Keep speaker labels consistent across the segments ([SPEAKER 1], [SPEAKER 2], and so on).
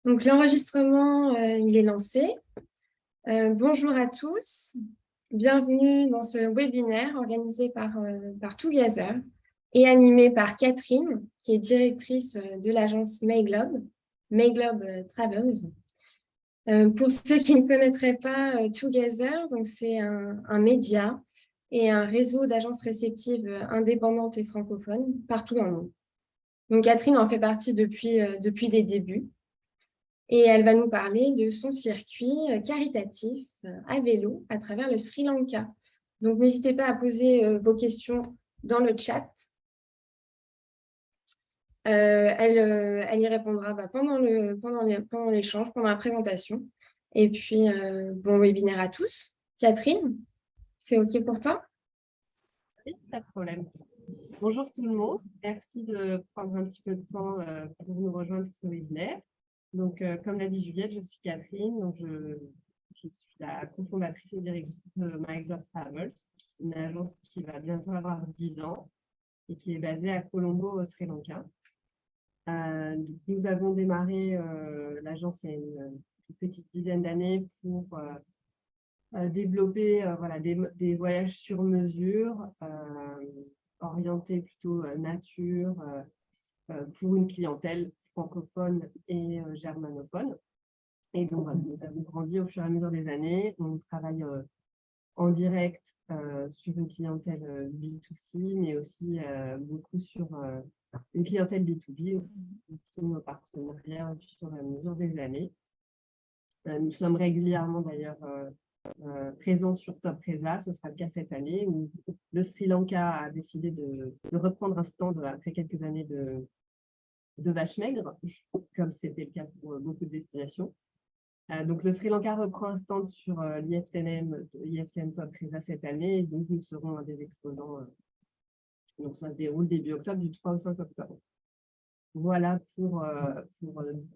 [SPEAKER 1] Donc, l'enregistrement, il est lancé. Bonjour à tous. Bienvenue dans ce webinaire organisé par Together et animé par Catherine, qui est directrice de l'agence Mayglobe, Mayglobe Travels. Pour ceux qui ne connaîtraient pas Together, donc c'est un média et un réseau d'agences réceptives indépendantes et francophones partout dans le monde. Donc, Catherine en fait partie depuis les débuts. Et elle va nous parler de son circuit caritatif à vélo à travers le Sri Lanka. Donc, n'hésitez pas à poser vos questions dans le chat. Elle y répondra pendant l'échange, pendant la présentation. Et puis, bon webinaire à tous. Catherine, c'est OK pour toi?
[SPEAKER 2] Oui, pas de problème. Bonjour tout le monde. Merci de prendre un petit peu de temps pour nous rejoindre pour ce webinaire. Donc, comme l'a dit Juliette, je suis Catherine. Donc, je suis la cofondatrice et directrice de Mayglobe Travels, une agence qui va bientôt avoir 10 ans et qui est basée à Colombo, au Sri Lanka. Nous avons démarré l'agence il y a une petite dizaine d'années pour développer voilà, des voyages sur mesure, orientés plutôt nature, pour une clientèle francophone et germanophone. Et donc, voilà, nous avons grandi au fur et à mesure des années. On travaille en direct sur une clientèle B2C, mais aussi beaucoup sur une clientèle B2B, aussi nos partenariats au fur et à mesure des années. Nous sommes régulièrement d'ailleurs présents sur Top Reza. Ce sera le cas cette année où le Sri Lanka a décidé de reprendre un stand après quelques années de vaches maigres, comme c'était le cas pour beaucoup de destinations. Donc, le Sri Lanka reprend un stand sur l'IFTM Top Reza cette année. Et donc, nous serons un des exposants. Donc, ça se déroule début octobre, du 3 au 5 octobre. Voilà pour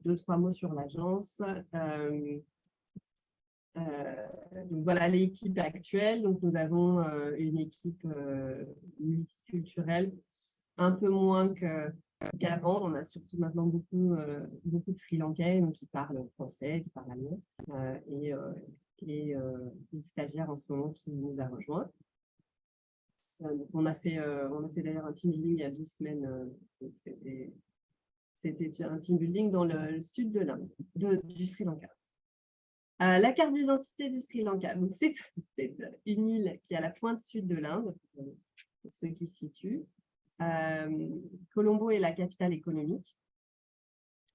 [SPEAKER 2] 2-3 mots sur l'agence. Donc voilà l'équipe actuelle. Donc nous avons une équipe multiculturelle, un peu moins qu'avant. On a surtout maintenant beaucoup de Sri Lankais qui parlent français, qui parlent allemand, et une stagiaire en ce moment qui nous a rejoint. On a fait d'ailleurs un team building il y a 2 semaines. C'était un team building dans le sud de l'Inde, du Sri Lanka. La carte d'identité du Sri Lanka. C'est une île qui est à la pointe sud de l'Inde, pour ceux qui se situent. Colombo est la capitale économique.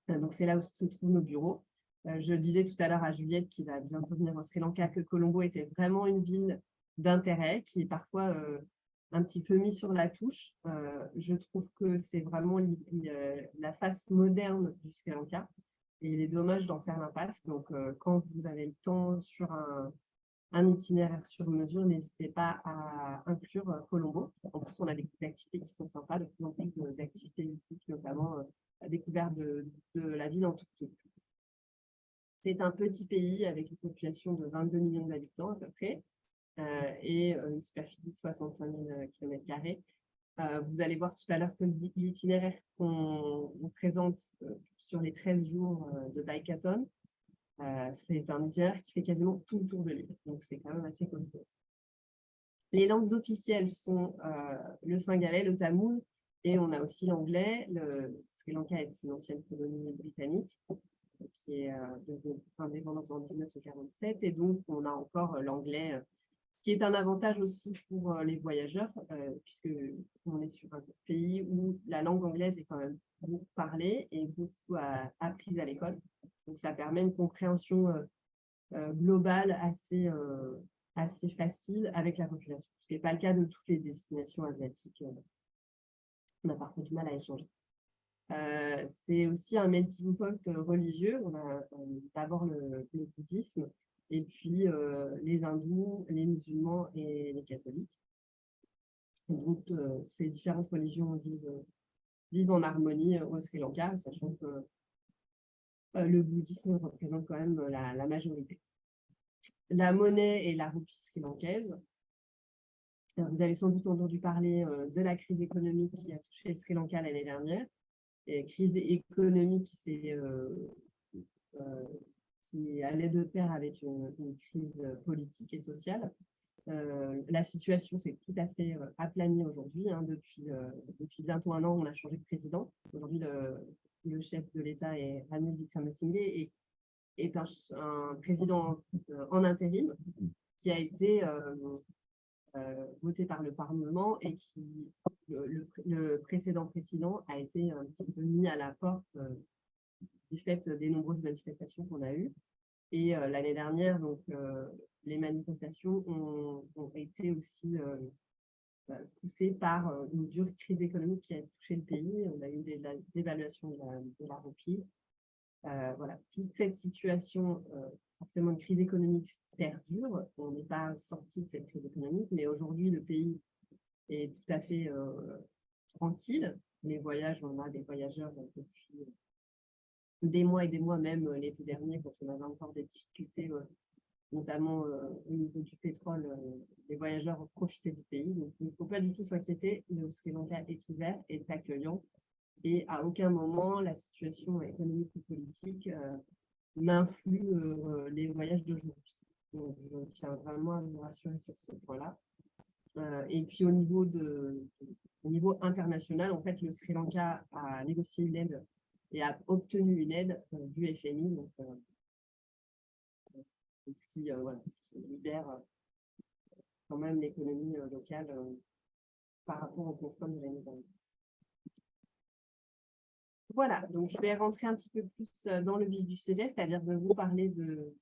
[SPEAKER 2] Donc, c'est là où se trouvent nos bureaux. Je disais tout à l'heure à Juliette, qui va bientôt venir au Sri Lanka, que Colombo était vraiment une ville d'intérêt, qui est parfois un petit peu mise sur la touche. Je trouve que c'est vraiment la face moderne du Sri Lanka. Et il est dommage d'en faire l'impasse. Donc, quand vous avez le temps sur un itinéraire sur mesure, n'hésitez pas à inclure Colombo. En plus, on a des activités qui sont sympas, de plus en plus d'activités ludiques, notamment la découverte de la ville en tuk-tuk. C'est un petit pays avec une population de 22 millions d'habitants à peu près et une superficie de 65 000 km². Vous allez voir tout à l'heure que l'itinéraire qu'on présente sur les 13 jours de Bikeathon, c'est un itinéraire qui fait quasiment tout le tour de l'île. Donc, c'est quand même assez costaud. Les langues officielles sont le singalais, le tamoul, et on a aussi l'anglais. Le Sri Lanka est une ancienne colonie britannique qui est devenue indépendante en 1947. Et donc, on a encore l'anglais qui est un avantage aussi pour les voyageurs, puisque on est sur un pays où la langue anglaise est quand même beaucoup parlée et beaucoup apprise à l'école. Donc, ça permet une compréhension globale assez facile avec la population, ce qui n'est pas le cas de toutes les destinations asiatiques. On a parfois du mal à échanger. C'est aussi un melting pot religieux. On a d'abord le bouddhisme, et puis les hindous, les musulmans et les catholiques. Et donc, ces différentes religions vivent en harmonie au Sri Lanka, sachant que le bouddhisme représente quand même la majorité. La monnaie est la roupie sri-lankaise. Vous avez sans doute entendu parler de la crise économique qui a touché le Sri Lanka l'année dernière. Et crise économique qui s'est qui allait de pair avec une crise politique et sociale. La situation s'est tout à fait aplanie aujourd'hui. Depuis bientôt un an, on a changé de président. Aujourd'hui, le chef de l'État est Ranil Wickremesinghe et est un président en intérim qui a été voté par le Parlement et qui, le précédent a été un petit peu mis à la porte du fait des nombreuses manifestations qu'on a eues. Et l'année dernière, donc, les manifestations ont été aussi poussées par une dure crise économique qui a touché le pays. On a eu des dévaluations de la roupie. Voilà, toute cette situation, forcément une crise économique perdure. On n'est pas sorti de cette crise économique, mais aujourd'hui, le pays est tout à fait tranquille. Les voyages, on a des voyageurs depuis des mois et des mois, même l'été dernier, quand on avait encore des difficultés, notamment au niveau du pétrole, les voyageurs ont profité du pays. Donc, il ne faut pas du tout s'inquiéter. Le Sri Lanka est ouvert, est accueillant. Et à aucun moment, la situation économique ou politique n'influe les voyages d'aujourd'hui. Donc, je tiens vraiment à vous rassurer sur ce point-là. Et puis, au niveau international, en fait, le Sri Lanka a négocié une aide et a obtenu une aide du FMI, donc, ce qui libère quand même l'économie locale par rapport au contrôle de l'année dernière. Voilà, donc je vais rentrer un petit peu plus dans le vif du sujet, c'est-à-dire de vous parler de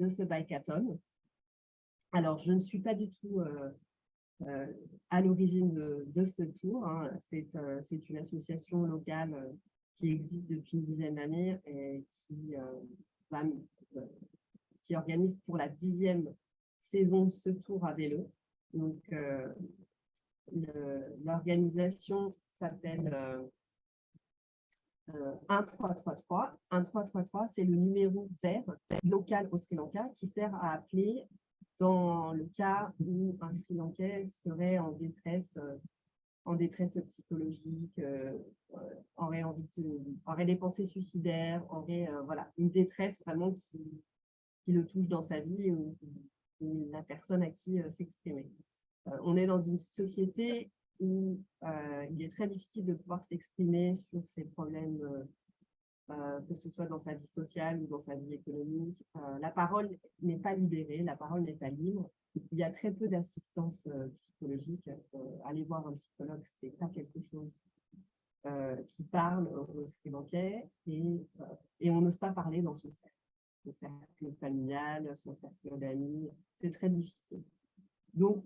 [SPEAKER 2] ce bike-a-thon. Alors, je ne suis pas du tout à l'origine de ce tour. Hein. C'est une association locale qui existe depuis une dizaine d'années et qui organise pour la 10e saison ce tour à vélo. Donc, l'organisation s'appelle 1333. 1333, c'est le numéro vert local au Sri Lanka qui sert à appeler dans le cas où un Sri Lankais serait en détresse psychologique, aurait des pensées suicidaires, aurait une détresse vraiment qui le touche dans sa vie ou la personne à qui s'exprimer. On est dans une société où il est très difficile de pouvoir s'exprimer sur ses problèmes, que ce soit dans sa vie sociale ou dans sa vie économique. La parole n'est pas libérée, la parole n'est pas libre. Il y a très peu d'assistance psychologique. Aller voir un psychologue, ce n'est pas quelque chose qui parle au Sri Lankais et on n'ose pas parler dans son cercle familial, son cercle d'amis. C'est très difficile. Donc,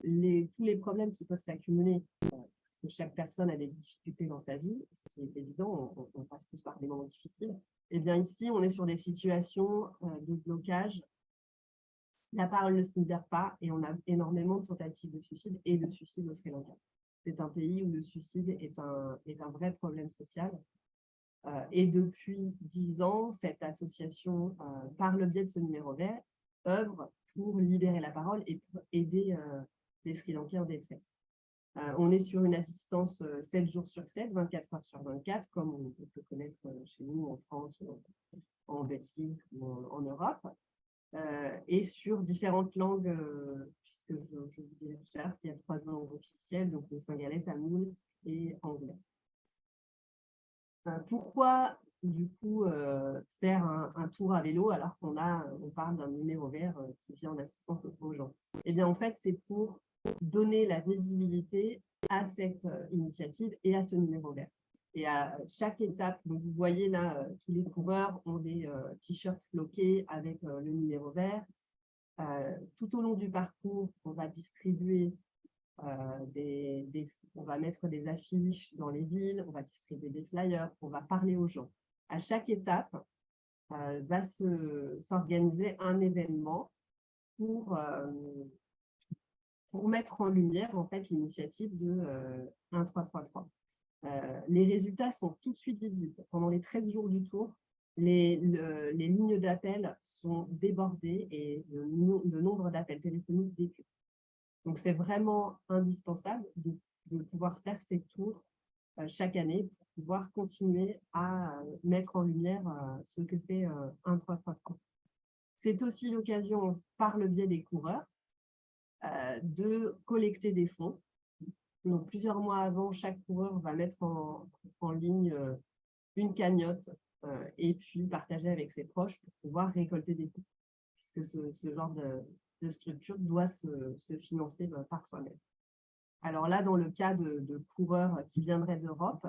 [SPEAKER 2] tous les problèmes qui peuvent s'accumuler, parce que chaque personne a des difficultés dans sa vie, ce qui est évident, on passe tous par des moments difficiles. Et bien ici, on est sur des situations de blocage. La parole ne se libère pas et on a énormément de tentatives de suicide et de suicide au Sri Lanka. C'est un pays où le suicide est un vrai problème social. Et depuis 10 ans, cette association, par le biais de ce numéro vert, œuvre pour libérer la parole et pour aider les Sri Lankais en détresse. On est sur une assistance 7 jours sur 7, 24 heures sur 24, comme on peut connaître chez nous en France, en Belgique ou en Europe, et sur différentes langues, puisque je vous disais tout à l'heure qu'il y a 3 langues officielles, donc le singalais, tamoul et anglais. Pourquoi, du coup, faire un tour à vélo alors qu'on parle d'un numéro vert qui vient en assistance aux gens? Eh bien, en fait, c'est pour donner la visibilité à cette initiative et à ce numéro vert. Et à chaque étape, donc vous voyez là, tous les coureurs ont des t-shirts floqués avec le numéro vert. Tout au long du parcours, on va distribuer on va mettre des affiches dans les villes, on va distribuer des flyers, on va parler aux gens. À chaque étape, va s'organiser un événement pour mettre en lumière en fait l'initiative de 1333. Les résultats sont tout de suite visibles. Pendant les 13 jours du tour, les lignes d'appel sont débordées et le nombre d'appels téléphoniques décuple. Donc, c'est vraiment indispensable de pouvoir faire ces tours chaque année pour pouvoir continuer à mettre en lumière ce que fait un 3-3-3. C'est aussi l'occasion, par le biais des coureurs, de collecter des fonds. Donc, plusieurs mois avant, chaque coureur va mettre en ligne une cagnotte et puis partager avec ses proches pour pouvoir récolter des fonds, puisque ce genre de structure doit se financer par soi-même. Alors là, dans le cas de coureurs qui viendraient d'Europe,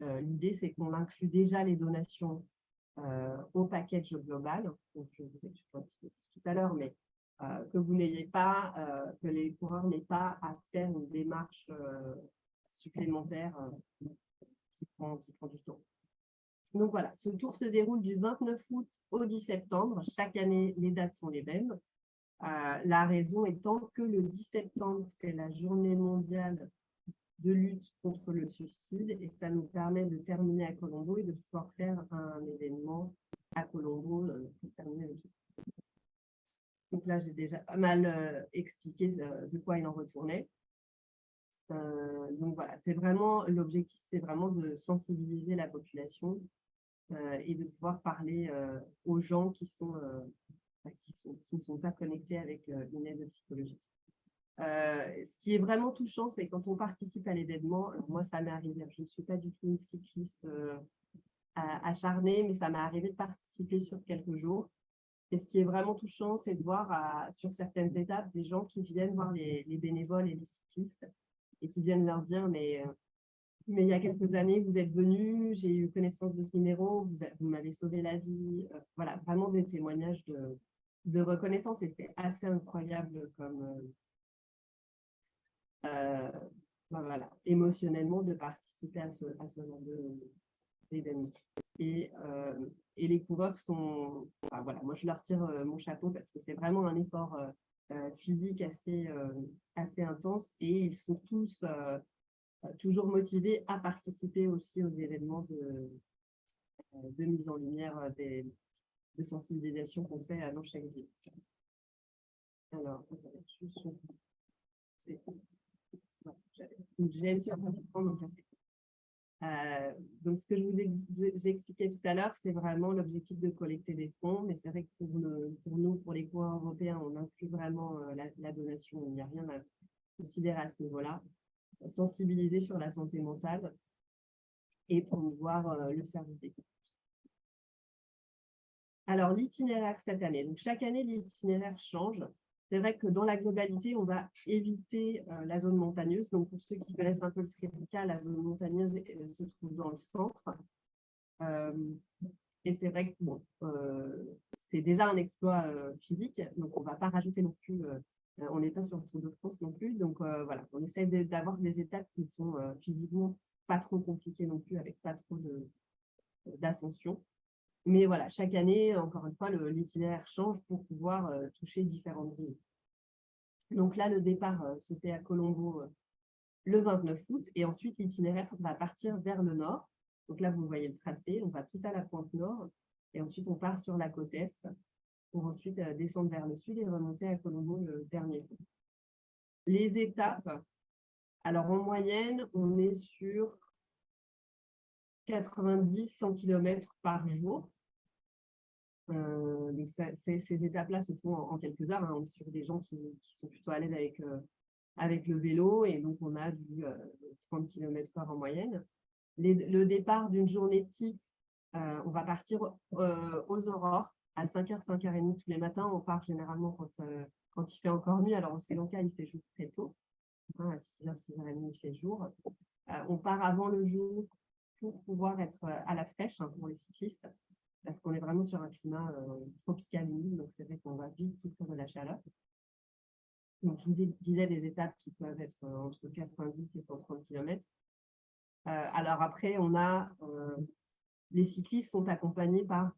[SPEAKER 2] l'idée, c'est qu'on inclut déjà les donations au package global. Donc, je vous expliquerai un petit peu plus tout à l'heure, mais que vous n'ayez pas, que les coureurs n'aient pas à faire une démarche supplémentaire qui prend du temps. Donc voilà, ce tour se déroule du 29 août au 10 septembre. Chaque année, les dates sont les mêmes. La raison étant que le 10 septembre, c'est la journée mondiale de lutte contre le suicide et ça nous permet de terminer à Colombo et de pouvoir faire un événement à Colombo pour terminer le tour. Donc là, j'ai déjà pas mal expliqué de quoi il en retournait. Donc voilà, c'est vraiment l'objectif, c'est vraiment de sensibiliser la population et de pouvoir parler aux gens qui ne sont pas connectés avec une aide psychologique. Ce qui est vraiment touchant, c'est quand on participe à l'événement, moi ça m'est arrivé, je ne suis pas du tout une cycliste acharnée, mais ça m'est arrivé de participer sur quelques jours. Et ce qui est vraiment touchant, c'est de voir sur certaines étapes des gens qui viennent voir les bénévoles et les cyclistes et qui viennent leur dire mais il y a quelques années, vous êtes venus, j'ai eu connaissance de ce numéro, vous m'avez sauvé la vie. Voilà, vraiment des témoignages de reconnaissance et c'est assez incroyable comme voilà, émotionnellement de participer à ce genre d'événement. Et les coureurs sont, enfin, voilà, moi je leur tire mon chapeau parce que c'est vraiment un effort physique assez intense et ils sont tous toujours motivés à participer aussi aux événements de mise en lumière de sensibilisation qu'on fait dans chaque ville. Alors, donc, ce que j'ai expliqué tout à l'heure, c'est vraiment l'objectif de collecter des fonds, mais c'est vrai que pour nous, pour les coureurs européens, on inclut vraiment la donation, il n'y a rien à considérer à ce niveau-là. Sensibiliser sur la santé mentale et promouvoir le service d'écoute. Alors, l'itinéraire cette année. Donc, chaque année, l'itinéraire change. C'est vrai que dans la globalité, on va éviter la zone montagneuse. Donc, pour ceux qui connaissent un peu le Sri Lanka, la zone montagneuse se trouve dans le centre. Et c'est vrai que bon, c'est déjà un exploit physique. Donc, on ne va pas rajouter non plus, on n'est pas sur le Tour de France non plus. Donc, voilà, on essaie d'avoir des étapes qui sont physiquement pas trop compliquées non plus, avec pas trop d'ascension. Mais voilà, chaque année, encore une fois, l'itinéraire change pour pouvoir toucher différentes villes. Donc là, le départ se fait à Colombo le 29 août et ensuite l'itinéraire va partir vers le nord. Donc là, vous voyez le tracé, on va tout à la pointe nord et ensuite on part sur la côte est pour ensuite descendre vers le sud et remonter à Colombo le dernier jour. Les étapes, alors en moyenne, on est sur 90-100 km par jour. Donc ces étapes-là se font en quelques heures. Hein. On est sur des gens qui sont plutôt à l'aise avec le vélo et donc on a du 30 km/h en moyenne. Le départ d'une journée type, on va partir aux aurores à 5h, 5h30 tous les matins. On part généralement quand il fait encore nuit. Alors au Sri Lanka, il fait jour très tôt. Hein, à 6h, 6h30, il fait jour. On part avant le jour pour pouvoir être à la fraîche pour les cyclistes parce qu'on est vraiment sur un climat tropical humide, donc c'est vrai qu'on va vite souffrir de la chaleur. Donc, je vous disais des étapes qui peuvent être entre 90 et 130 km. Alors après, on a les cyclistes sont accompagnés par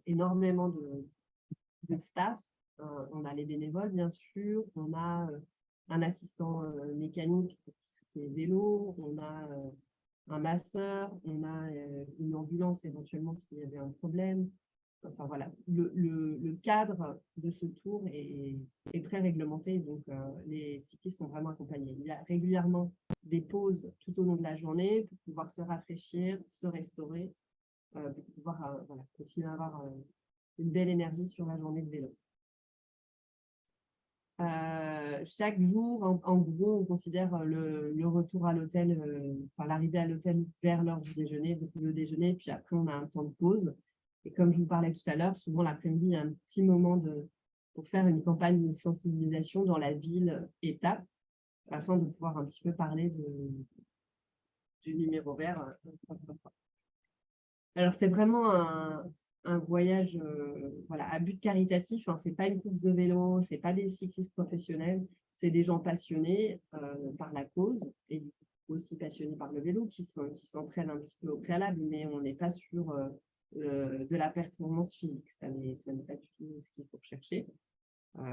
[SPEAKER 2] énormément de staff. On a les bénévoles, bien sûr. On a un assistant mécanique pour tout ce qui est vélo. On a un masseur. On a une ambulance éventuellement s'il y avait un problème. enfin voilà, le cadre de ce tour est très réglementé, donc les cyclistes sont vraiment accompagnés. Il y a régulièrement des pauses tout au long de la journée pour pouvoir se rafraîchir, se restaurer, pour pouvoir voilà, continuer à avoir une belle énergie sur la journée de vélo. Chaque jour, en gros, on considère le retour à l'hôtel, enfin l'arrivée à l'hôtel vers l'heure du déjeuner, donc le déjeuner, puis après on a un temps de pause. Et comme je vous parlais tout à l'heure, souvent l'après-midi, il y a un petit moment pour faire une campagne de sensibilisation dans la ville étape, afin de pouvoir un petit peu parler du numéro vert. Alors, c'est vraiment un voyage voilà, à but caritatif. Hein. Ce n'est pas une course de vélo, ce n'est pas des cyclistes professionnels, c'est des gens passionnés par la cause et aussi passionnés par le vélo qui s'entraînent un petit peu au préalable, mais on n'est pas sur de la performance physique. Ça n'est pas du tout ce qu'il faut rechercher.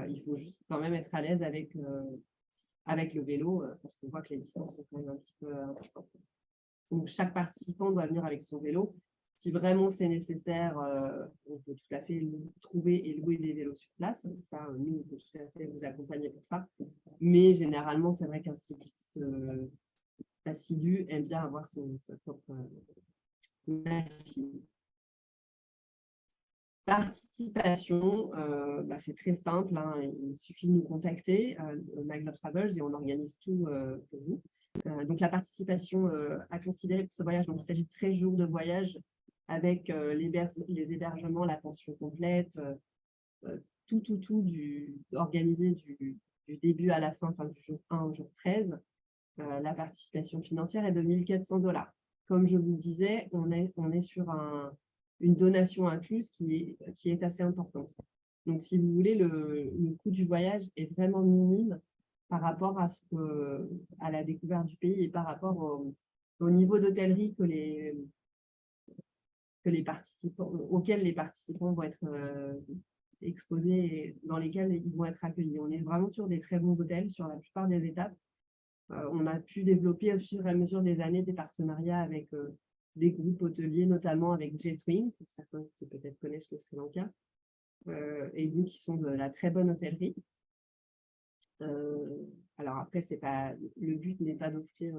[SPEAKER 2] Il faut juste quand même être à l'aise avec le vélo parce qu'on voit que les distances sont quand même un petit peu importantes. Donc, chaque participant doit venir avec son vélo. Si vraiment c'est nécessaire, on peut tout à fait trouver et louer des vélos sur place. Ça, nous, on peut tout à fait vous accompagner pour ça. Mais généralement, c'est vrai qu'un cycliste assidu aime bien avoir sa propre machine. Participation, c'est très simple. Hein, il suffit de nous contacter, Maglobe Travels, et on organise tout pour vous. Donc, la participation à considérer pour ce voyage, donc, il s'agit de 13 jours de voyage avec les hébergements, la pension complète, tout organisé du début à la fin, enfin, du jour 1 au jour 13. La participation financière est de 1 400 $. Comme je vous le disais, on est sur une donation incluse qui est assez importante. Donc, si vous voulez, le coût du voyage est vraiment minime par rapport à la découverte du pays et par rapport au niveau d'hôtellerie auquel les participants vont être exposés et dans lesquels ils vont être accueillis. On est vraiment sur des très bons hôtels sur la plupart des étapes. On a pu développer au fur et à mesure des années des partenariats avec des groupes hôteliers, notamment avec Jetwing, pour certains qui peut-être connaissent le Sri Lanka, et nous qui sont de la très bonne hôtellerie. Alors après, le but n'est pas d'offrir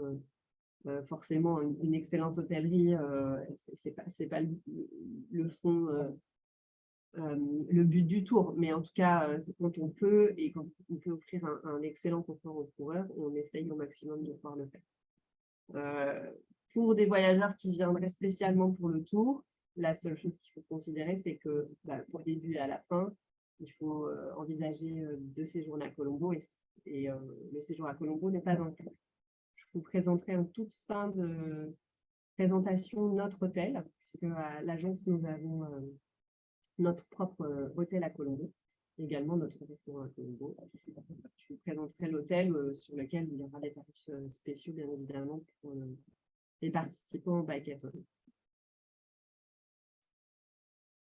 [SPEAKER 2] forcément une excellente hôtellerie, c'est pas le fond, le but du tour, mais en tout cas, quand on peut et quand on peut offrir un excellent confort aux coureurs, on essaye au maximum de pouvoir le faire. Pour des voyageurs qui viendraient spécialement pour le tour, la seule chose qu'il faut considérer, c'est que pour le début et à la fin, il faut envisager de séjourner à Colombo et le séjour à Colombo n'est pas inclus. Je vous présenterai en toute fin de présentation notre hôtel, puisque à l'agence, nous avons notre propre hôtel à Colombo, également notre restaurant à Colombo. Je vous présenterai l'hôtel sur lequel il y aura des tarifs spéciaux, bien évidemment, pour les participants au bikeathon.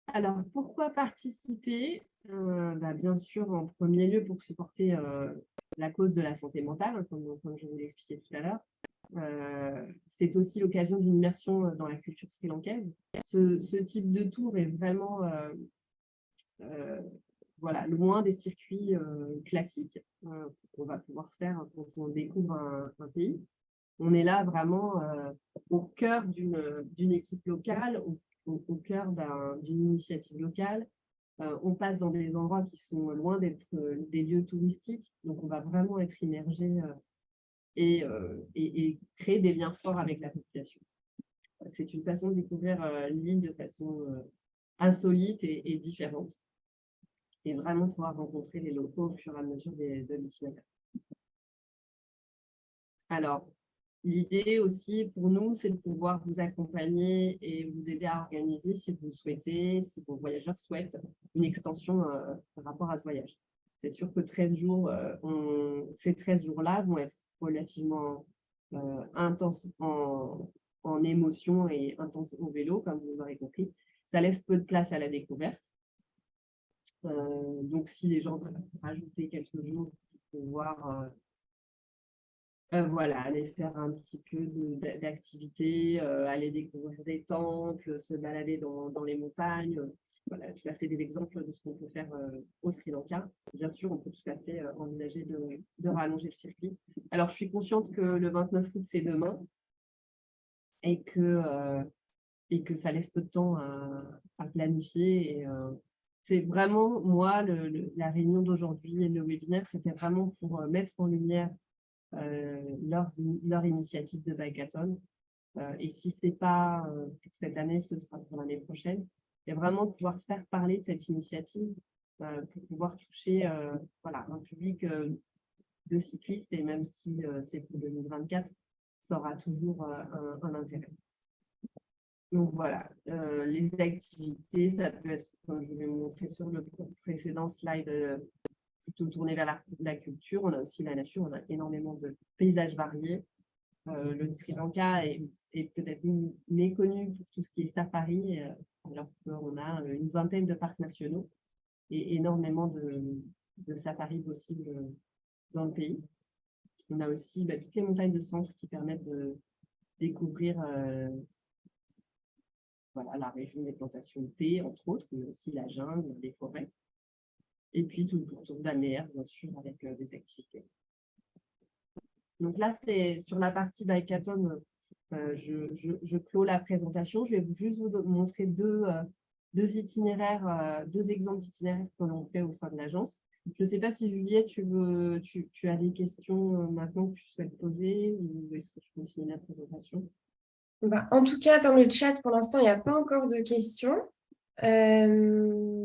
[SPEAKER 2] Alors, pourquoi participer bien sûr, en premier lieu, pour supporter la cause de la santé mentale, comme je vous l'ai expliqué tout à l'heure. C'est aussi l'occasion d'une immersion dans la culture sri-lankaise. Ce type de tour est vraiment voilà, loin des circuits classiques qu'on va pouvoir faire quand on découvre un pays. On est là vraiment au cœur d'une équipe locale, au cœur d'une initiative locale. On passe dans des endroits qui sont loin d'être des lieux touristiques, donc on va vraiment être immergé et créer des liens forts avec la population. C'est une façon de découvrir l'île de façon insolite et différente, et vraiment pouvoir rencontrer les locaux au fur et à mesure de l'itinéraire. Alors, l'idée aussi pour nous, c'est de pouvoir vous accompagner et vous aider à organiser si vous souhaitez, si vos voyageurs souhaitent une extension par rapport à ce voyage. C'est sûr que 13 jours, ces 13 jours-là vont être relativement intenses en émotion et intenses au vélo, comme vous l'aurez compris. Ça laisse peu de place à la découverte. Donc, si les gens veulent rajouter quelques jours pour pouvoir Voilà, aller faire un petit peu d'activité, aller découvrir des temples, se balader dans les montagnes. Voilà, ça, c'est des exemples de ce qu'on peut faire au Sri Lanka. Bien sûr, on peut tout à fait envisager de rallonger le circuit. Alors, je suis consciente que le 29 août, c'est demain et que ça laisse peu de temps à planifier. Et, c'est vraiment, moi, la réunion d'aujourd'hui et le webinaire, c'était vraiment pour mettre en lumière leur initiative de Bikeathon. Et si ce n'est pas pour cette année, ce sera pour l'année prochaine. Et vraiment pouvoir faire parler de cette initiative pour pouvoir toucher voilà, un public de cyclistes. Et même si c'est pour 2024, ça aura toujours un intérêt. Donc voilà, les activités, ça peut être, comme je vous l'ai montré sur le précédent slide, plutôt tourné vers la culture. On a aussi la nature, on a énormément de paysages variés. Le Sri Lanka est peut-être méconnu pour tout ce qui est safari, alors qu'on a une vingtaine de parcs nationaux et énormément de safaris possibles dans le pays. On a aussi toutes les montagnes de centre qui permettent de découvrir voilà, la région des plantations de thé, entre autres, mais aussi la jungle, les forêts. Et puis tout le pourtour balnéaire, bien sûr, avec des activités. Donc là, c'est sur la partie Bikeathon, je clôt la présentation. Je vais juste vous montrer deux itinéraires, deux exemples d'itinéraires que l'on fait au sein de l'agence. Je ne sais pas si Juliette, tu as des questions maintenant que tu souhaites poser ou est-ce que je continue la présentation?
[SPEAKER 1] En tout cas, dans le chat, pour l'instant, il n'y a pas encore de questions.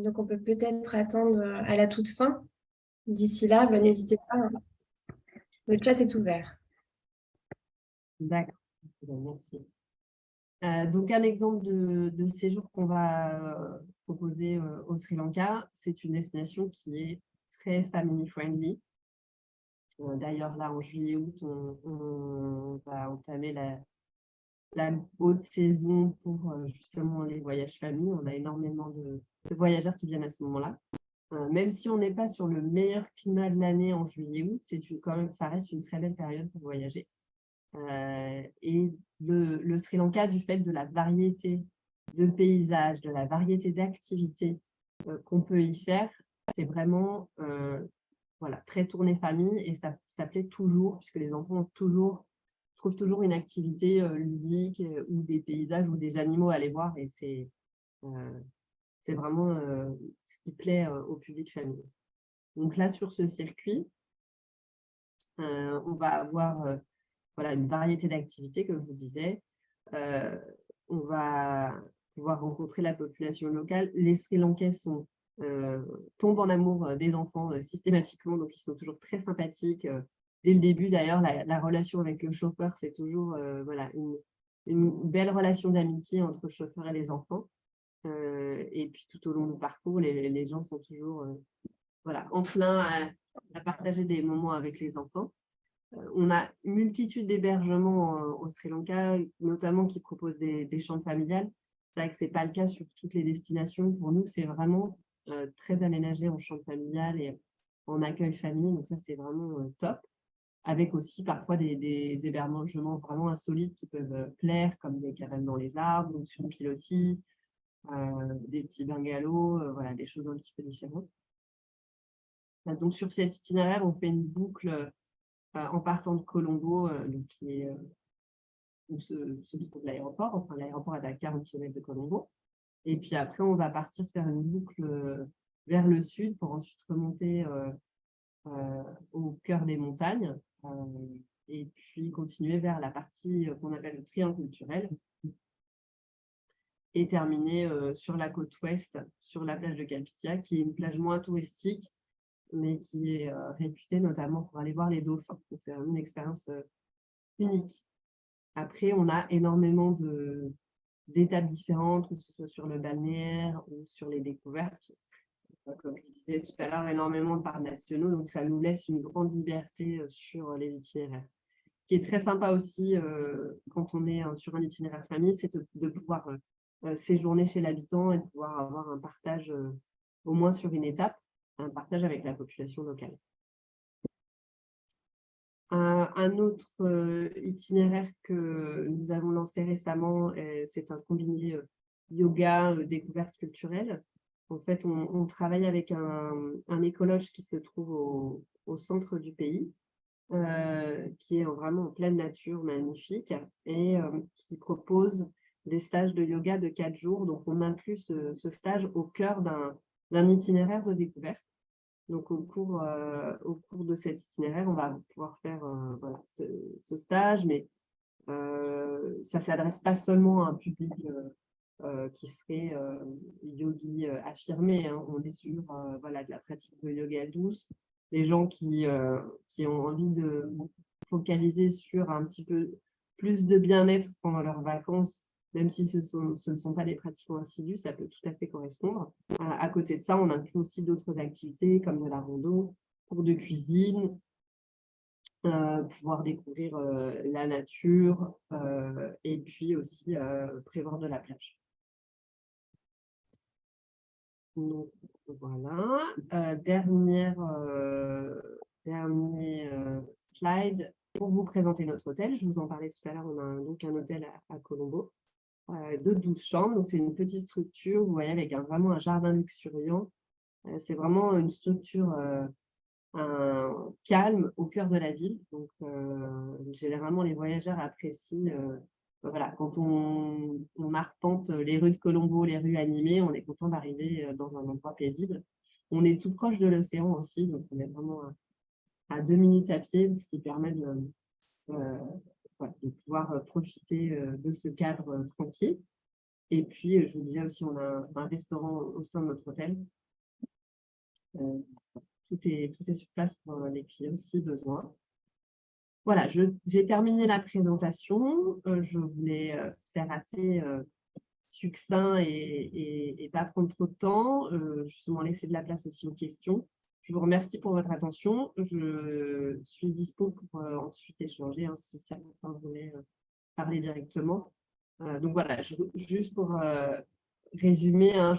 [SPEAKER 1] Donc, on peut peut-être attendre à la toute fin. D'ici là, n'hésitez pas, hein. Le chat est ouvert.
[SPEAKER 2] D'accord, merci. Donc, un exemple de séjour qu'on va proposer au Sri Lanka, c'est une destination qui est très family-friendly. D'ailleurs, là, en juillet-août, on va entamer la haute saison pour justement les voyages famille. On a énormément de voyageurs qui viennent à ce moment-là. Même si on n'est pas sur le meilleur climat de l'année en juillet-août, quand même, ça reste une très belle période pour voyager. Et le Sri Lanka, du fait de la variété de paysages, de la variété d'activités qu'on peut y faire, c'est vraiment voilà, très tourné famille et ça plaît toujours, puisque les enfants trouvent toujours une activité ludique ou des paysages ou des animaux à aller voir et c'est vraiment ce qui plaît au public famille. Donc là, sur ce circuit, on va avoir voilà, une variété d'activités, comme je vous disais. On va pouvoir rencontrer la population locale. Les Sri Lankais tombent en amour des enfants systématiquement, donc ils sont toujours très sympathiques. Dès le début, d'ailleurs, la relation avec le chauffeur, c'est toujours voilà, une belle relation d'amitié entre le chauffeur et les enfants. Et puis tout au long du parcours, les gens sont toujours voilà, enclins à partager des moments avec les enfants. On a une multitude d'hébergements au Sri Lanka, notamment qui proposent des chambres familiales. C'est vrai que ce n'est pas le cas sur toutes les destinations. Pour nous, c'est vraiment très aménagé en chambre familiale et en accueil famille. Donc ça, c'est vraiment top. Avec aussi parfois des hébergements vraiment insolites qui peuvent plaire, comme des cabanes dans les arbres ou sur pilotis, des petits bungalows, voilà, des choses un petit peu différentes. Donc sur cet itinéraire, on fait une boucle en partant de Colombo, où se trouve l'aéroport. Enfin, l'aéroport est à 40 km de Colombo. Et puis après, on va partir faire une boucle vers le sud pour ensuite remonter au cœur des montagnes et puis continuer vers la partie qu'on appelle le triangle culturel et terminer sur la côte ouest, sur la plage de Kalpitia, qui est une plage moins touristique, mais qui est réputée notamment pour aller voir les dauphins. Donc, c'est vraiment une expérience unique. Après, on a énormément d'étapes différentes, que ce soit sur le balnéaire ou sur les découvertes. Comme je disais tout à l'heure, énormément de parcs nationaux, donc ça nous laisse une grande liberté sur les itinéraires. Ce qui est très sympa aussi quand on est sur un itinéraire famille, c'est de pouvoir séjourner chez l'habitant et de pouvoir avoir un partage, au moins sur une étape, un partage avec la population locale. Un autre itinéraire que nous avons lancé récemment, c'est un combiné yoga, découverte culturelle. En fait, on travaille avec un écologe qui se trouve au centre du pays, qui est vraiment en pleine nature, magnifique, et qui propose des stages de yoga de 4 jours. Donc, on inclut ce stage au cœur d'un itinéraire de découverte. Donc, au cours de cet itinéraire, on va pouvoir faire voilà, ce stage, mais ça ne s'adresse pas seulement à un public qui serait yogi affirmé, hein. On est sur voilà, de la pratique de yoga douce, des gens qui ont envie de focaliser sur un petit peu plus de bien-être pendant leurs vacances, même si ce ne sont pas des pratiquants assidus, ça peut tout à fait correspondre. À côté de ça, on inclut aussi d'autres activités comme de la rando, cours de cuisine, pouvoir découvrir la nature et puis aussi prévoir de la plage. Donc, voilà. Dernier slide pour vous présenter notre hôtel. Je vous en parlais tout à l'heure, on a donc un hôtel à Colombo de 12 chambres. Donc, c'est une petite structure, vous voyez, avec vraiment un jardin luxuriant. C'est vraiment une structure calme au cœur de la ville. Donc, généralement, les voyageurs apprécient. Voilà, quand on arpente les rues de Colombo, les rues animées, on est content d'arriver dans un endroit paisible. On est tout proche de l'océan aussi, donc on est vraiment à 2 minutes à pied, ce qui permet de pouvoir profiter de ce cadre tranquille. Et puis, je vous disais aussi, on a un restaurant au sein de notre hôtel. Tout est sur place pour les clients si besoin. Voilà, j'ai terminé la présentation. Je voulais faire assez succinct et pas prendre trop de temps. Justement, laisser de la place aussi aux questions. Je vous remercie pour votre attention. Je suis dispo pour ensuite échanger si certains voulaient parler directement. Donc voilà, juste pour résumer, hein,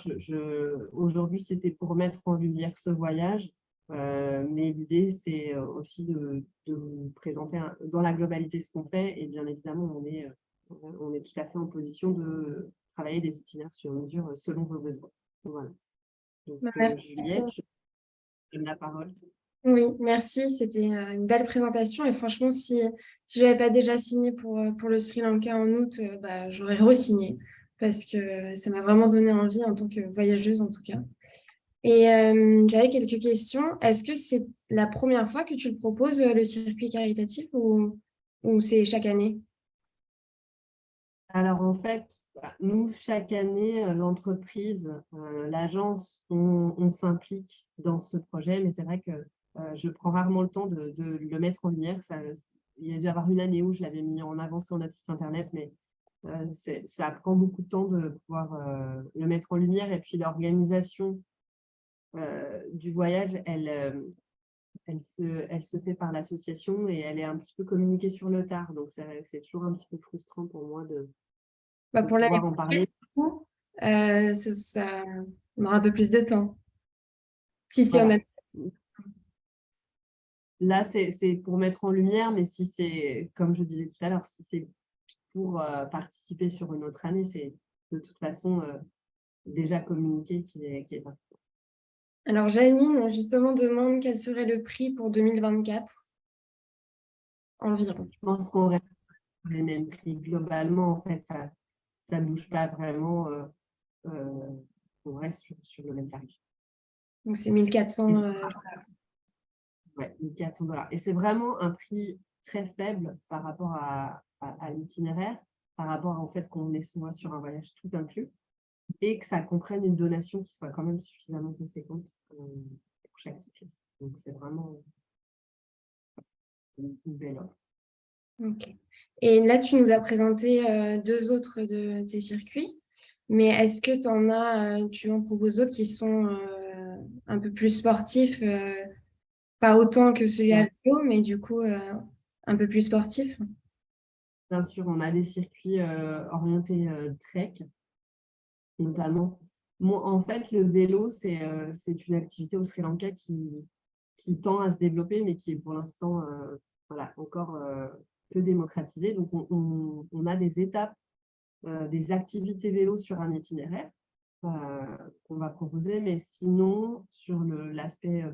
[SPEAKER 2] aujourd'hui, c'était pour mettre en lumière ce voyage. Mais l'idée, c'est aussi de vous présenter dans la globalité ce qu'on fait. Et bien évidemment, on est tout à fait en position de travailler des itinéraires sur mesure selon vos besoins. Voilà. Donc,
[SPEAKER 1] Merci.
[SPEAKER 2] Juliette, je donne la parole.
[SPEAKER 1] Oui, merci. C'était une belle présentation. Et franchement, si je n'avais pas déjà signé pour le Sri Lanka en août, bah, j'aurais re-signé parce que ça m'a vraiment donné envie en tant que voyageuse en tout cas. Et j'avais quelques questions. Est-ce que c'est la première fois que tu le proposes, le circuit caritatif, ou c'est chaque année?
[SPEAKER 2] Alors, en fait, nous, chaque année, l'entreprise, l'agence, on s'implique dans ce projet, mais c'est vrai que je prends rarement le temps de le mettre en lumière. Il y a dû y avoir une année où je l'avais mis en avant sur notre site internet, mais ça prend beaucoup de temps de pouvoir le mettre en lumière. Et puis, l'organisation du voyage, elle se fait par l'association et elle est un petit peu communiquée sur le tard. Donc, c'est toujours un petit peu frustrant pour moi de
[SPEAKER 1] Bah, pour l'année
[SPEAKER 2] pouvoir en
[SPEAKER 1] prochaine,
[SPEAKER 2] parler.
[SPEAKER 1] du coup, on aura un peu plus de temps. Si c'est au
[SPEAKER 2] Voilà.
[SPEAKER 1] même.
[SPEAKER 2] Là, c'est pour mettre en lumière, mais si c'est, comme je disais tout à l'heure, si c'est pour participer sur une autre année, c'est de toute façon déjà communiqué qui est important.
[SPEAKER 1] Alors, Janine, justement, demande quel serait le prix pour 2024 environ.
[SPEAKER 2] Je pense qu'on reste sur les mêmes prix. Globalement, en fait, ça ne bouge pas vraiment. On reste sur le même tarif.
[SPEAKER 1] Donc, c'est 1400.
[SPEAKER 2] Ouais, 1400 $. Et c'est vraiment un prix très faible par rapport à l'itinéraire, par rapport au fait qu'on est souvent sur un voyage tout inclus et que ça comprenne une donation qui soit quand même suffisamment conséquente pour chaque cycliste. Donc, c'est vraiment une belle offre.
[SPEAKER 1] Ok. Et là, tu nous as présenté deux autres de tes circuits, mais est-ce que tu en proposes d'autres qui sont un peu plus sportifs, pas autant que celui à
[SPEAKER 2] Bien,
[SPEAKER 1] vélo, mais du coup un peu plus sportifs?
[SPEAKER 2] bien sûr, on a des circuits orientés trek, notamment. Moi, en fait, le vélo, c'est une activité au Sri Lanka qui tend à se développer, mais qui est pour l'instant voilà, encore peu démocratisé. Donc, on a des étapes, des activités vélo sur un itinéraire qu'on va proposer, mais sinon, sur l'aspect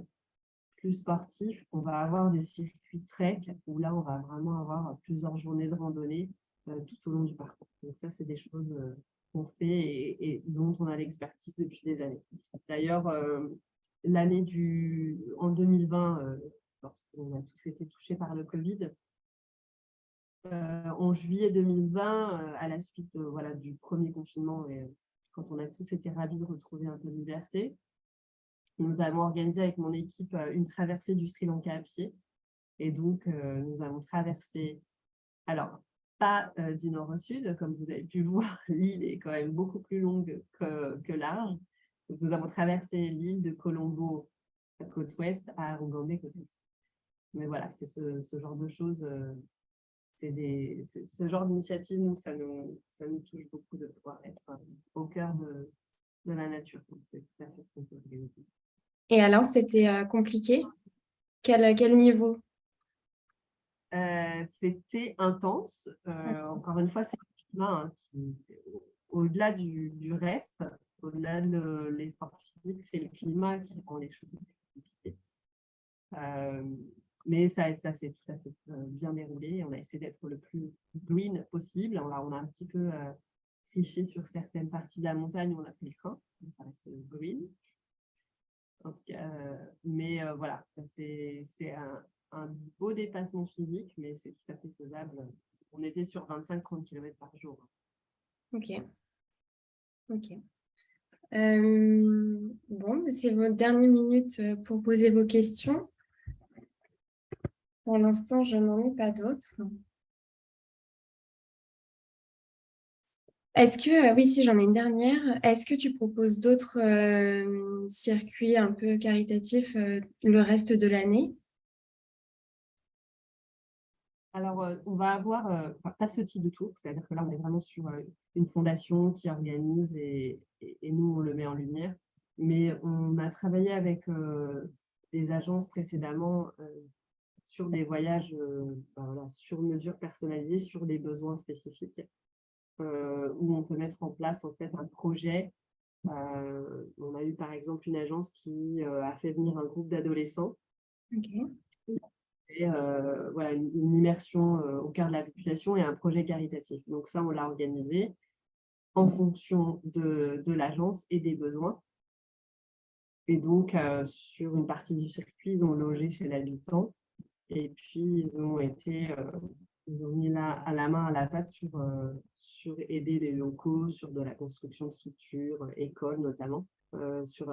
[SPEAKER 2] plus sportif, on va avoir des circuits trek où là, on va vraiment avoir plusieurs journées de randonnée tout au long du parcours. Donc ça, c'est des choses qu'on fait et dont on a l'expertise depuis des années. D'ailleurs, en 2020, lorsqu'on a tous été touchés par le Covid, en juillet 2020, à la suite voilà, du premier confinement, et quand on a tous été ravis de retrouver un peu de liberté, nous avons organisé avec mon équipe une traversée du Sri Lanka à pied. Et donc, nous avons traversé, alors, pas du nord au sud, comme vous avez pu le voir, l'île est quand même beaucoup plus longue que large. Donc, nous avons traversé l'île de Colombo, côte ouest, à Arugandé, côte est. Mais voilà, c'est ce genre de choses, ce genre d'initiative, nous, ça nous touche beaucoup de pouvoir être au cœur de la nature. Donc, c'est tout à fait ce qu'on peut organiser.
[SPEAKER 1] Et alors, c'était compliqué? Quel niveau?
[SPEAKER 2] C'était intense. Encore une fois, c'est le climat qui, au-delà du reste, au-delà de l'effort physique, c'est le climat qui rend les choses plus compliquées. Mais ça s'est tout à fait bien déroulé. On a essayé d'être le plus green possible. On a un petit peu triché sur certaines parties de la montagne où on a pris le train. Donc ça reste green. En tout cas, mais voilà, c'est un beau dépassement physique, mais c'est tout à fait faisable. On était sur 25-30 km par jour.
[SPEAKER 1] Ok. Bon, c'est votre dernière minute pour poser vos questions. Pour l'instant, je n'en ai pas d'autres. Est-ce que, oui, si j'en ai une dernière, est-ce que tu proposes d'autres circuits un peu caritatifs le reste de l'année?
[SPEAKER 2] Alors, on va avoir, pas ce type de tour, c'est-à-dire que là, on est vraiment sur une fondation qui organise et nous, on le met en lumière. Mais on a travaillé avec des agences précédemment sur des voyages voilà, sur mesure personnalisés, sur des besoins spécifiques, où on peut mettre en place en fait un projet. On a eu par exemple une agence qui a fait venir un groupe d'adolescents.
[SPEAKER 1] Okay.
[SPEAKER 2] Et voilà, une immersion au cœur de la population et un projet caritatif. Donc ça, on l'a organisé en fonction de l'agence et des besoins. Et donc, sur une partie du circuit, ils ont logé chez l'habitant. Et puis, ils ont mis à la main, à la pâte sur aider les locaux, sur de la construction de structures, écoles notamment, sur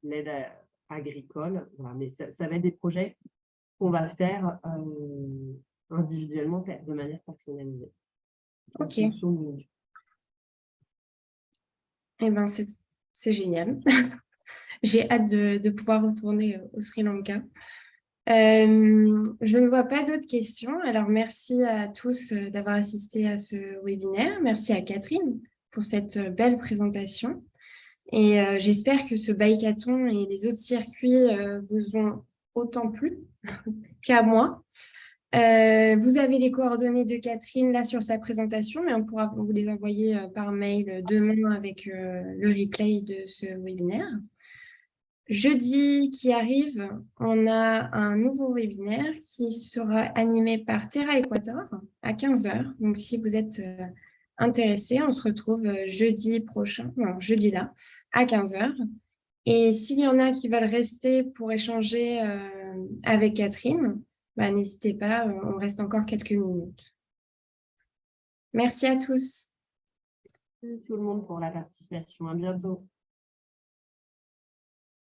[SPEAKER 2] l'aide agricole. Voilà. Mais ça va être des projets qu'on va faire individuellement de manière personnalisée.
[SPEAKER 1] Ok. Eh ben, c'est génial. J'ai hâte de pouvoir retourner au Sri Lanka. Je ne vois pas d'autres questions. Alors, merci à tous d'avoir assisté à ce webinaire. Merci à Catherine pour cette belle présentation. Et j'espère que ce bikeathon et les autres circuits vous ont autant plu qu'à moi. Vous avez les coordonnées de Catherine là sur sa présentation, mais on pourra vous les envoyer par mail demain avec le replay de ce webinaire. Jeudi qui arrive, on a un nouveau webinaire qui sera animé par Terra Equator à 15 h. Donc, si vous êtes intéressé, on se retrouve jeudi prochain, non, jeudi là, à 15 h. Et s'il y en a qui veulent rester pour échanger avec Catherine, bah, n'hésitez pas, on reste encore quelques minutes. Merci à tous.
[SPEAKER 2] Merci tout le monde pour la participation. À bientôt.